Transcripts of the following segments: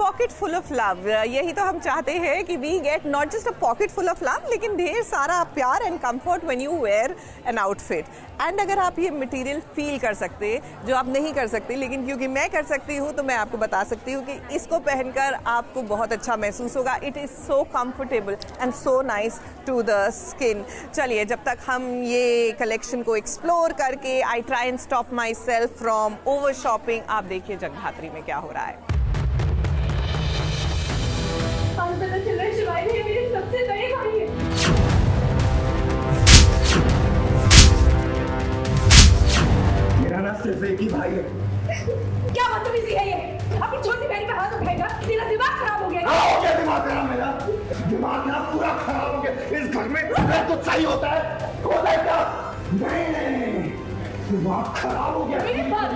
Pocket full of love. यही तो हम चाहते हैं कि we get not just a pocket full of love, लेकिन ढेर सारा प्यार and comfort when you wear an outfit. And अगर आप ये मटेरियल फील कर सकते, जो आप नहीं कर सकते, लेकिन क्योंकि मैं कर सकती हूँ तो मैं आपको बता सकती हूँ कि इसको पहनकर आपको बहुत अच्छा महसूस होगा। It is so comfortable and so nice to the skin. चलिए, जब तक हम ये कलेक्शन को एक्सप्लोर करके I try and stop myself from over shopping, आप देखिए जगधात्री में क्या हो रहा है। शिवाय मेरे सबसे बड़े भाई हैं। मेरा ना सिर्फ एक ही भाई है। क्या बदतमीजी है ये? अपनी छोटी बहन पे हाथ उठाएगा? तेरा दिमाग खराब हो गया। हाँ, हो गया दिमाग खराब मेरा। दिमाग ना पूरा खराब हो गया। इस घर में कुछ सही होता है? होता है क्या? नहीं, दिमाग खराब हो गया। मेरी बात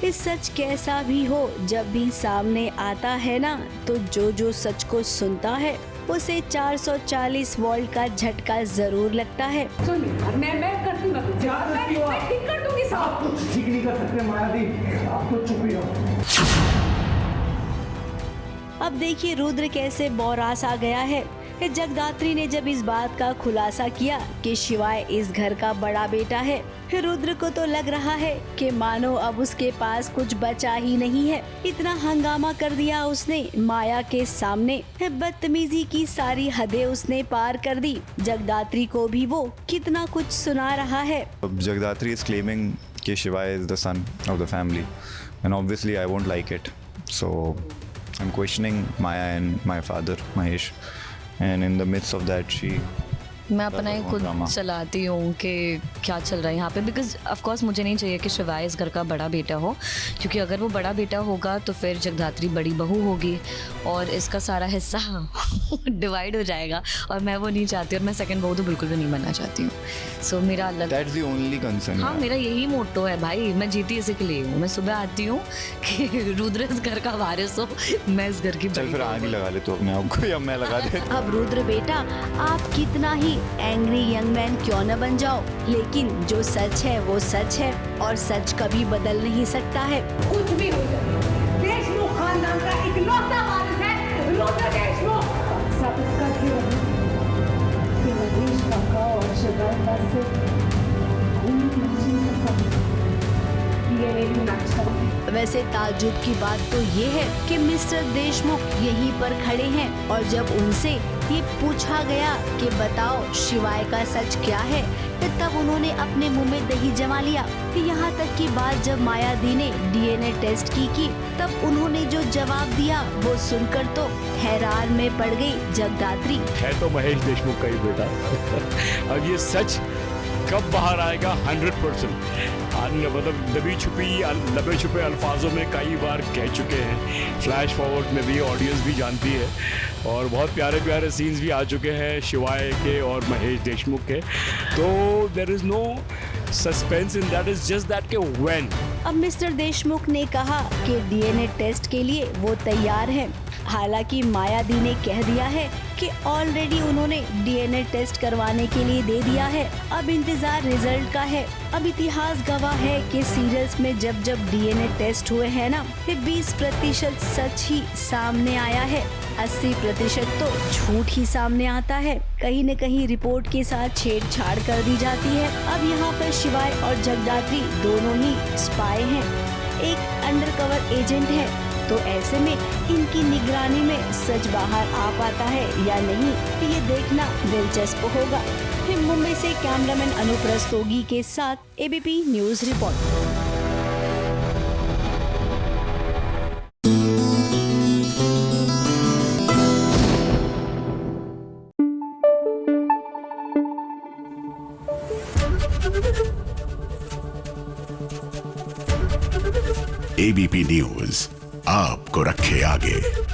इस सच कैसा भी हो, जब भी सामने आता है ना, तो जो सच को सुनता है उसे 440 वोल्ट का झटका जरूर लगता है। मैं करती हूँ, मैं ठीक कर दूंगी सब। आप कुछ ठीक नहीं कर सकते मायावी, आप तो चुप ही रहो। अब देखिए रुद्र कैसे बौरास आ गया है। जगदात्री ने जब इस बात का खुलासा किया कि शिवाय इस घर का बड़ा बेटा है, रुद्र को तो लग रहा है कि मानो अब उसके पास कुछ बचा ही नहीं है। इतना हंगामा कर दिया उसने माया के सामने, बदतमीजी की सारी हदें उसने पार कर दी। जगदात्री को भी वो कितना कुछ सुना रहा है। Jagdatri is claiming कि शिवाय is the son of the family and obviously I won't like it. So I'm questioning Maya and my father Mahesh, and in the midst of that she मैं अपना ही खुद चलाती हूँ कि क्या चल रहा है यहाँ पे, बिकॉज ऑफ कोर्स मुझे नहीं चाहिए कि शिवाय इस घर का बड़ा बेटा हो, क्योंकि अगर वो बड़ा बेटा होगा तो फिर जगधात्री बड़ी बहू होगी और इसका सारा हिस्सा डिवाइड हो जाएगा, और मैं वो नहीं चाहती, और मैं सेकंड बहू तो बिल्कुल भी नहीं बनना चाहती हूँ। सो मेरा अलग, that's the only concern। हाँ, मेरा यही मोटो है भाई, मैं जीती इसी के लिए हूँ। मैं सुबह आती हूँ कि रुद्र इस घर का वारिस हो, मैं इस घर की। चल फिर आग ही लगा ले तो अपने आप को, या मैं लगा दे। अब रुद्र बेटा, आप कितना ही एंग्री यंग मैन क्यों न बन जाओ, लेकिन जो सच है वो सच है, और सच कभी बदल नहीं सकता है। कुछ भी हो जाए, देशमुख खानदान का इकलौता वारिस है रुद्र देशमुख। साबित करके कि महेश काका और शिवाय से ये मेरी मैच है। वैसे ताज्जुब की बात तो ये है कि मिस्टर देशमुख यहीं पर खड़े हैं, और जब उनसे ये पूछा गया कि बताओ शिवाय का सच क्या है, तब उन्होंने अपने मुंह में दही जमा लिया। यहाँ तक की बात जब माया दी ने DNA टेस्ट की, तब उन्होंने जो जवाब दिया वो सुनकर तो हैरान में पड़ गई जगदात्री। है तो महेश देशमुख का ही बेटा। अब ये सच कब बाहर आएगा 100%। मतलब दबे छुपे अल्फाजों में कई बार कह चुके हैं, फ्लैश फॉरवर्ड में भी ऑडियंस भी जानती है, और बहुत प्यारे प्यारे सीन्स भी आ चुके हैं शिवाय के और महेश देशमुख के। तो there is no suspense in that, is just that के व्हेन। अब मिस्टर देशमुख ने कहा कि DNA टेस्ट के लिए वो तैयार हैं। हालांकि माया दी ने कह दिया है कि ऑलरेडी उन्होंने DNA टेस्ट करवाने के लिए दे दिया है, अब इंतजार रिजल्ट का है। अब इतिहास गवाह है कि सीरियल्स में जब DNA टेस्ट हुए हैं ना, 20% सच ही सामने आया है, 80% तो झूठ ही सामने आता है। कहीं न कहीं रिपोर्ट के साथ छेड़छाड़ कर दी जाती है। अब यहाँ पर शिवाय और जगदात्री दोनों ही स्पाई हैं, एक अंडरकवर एजेंट है, तो ऐसे में इनकी निगरानी में सच बाहर आ पाता है या नहीं, ये देखना दिलचस्प होगा। मुंबई से कैमरामैन अनूप रस्तोगी के साथ ABP news report. ABP news आपको रखे आगे।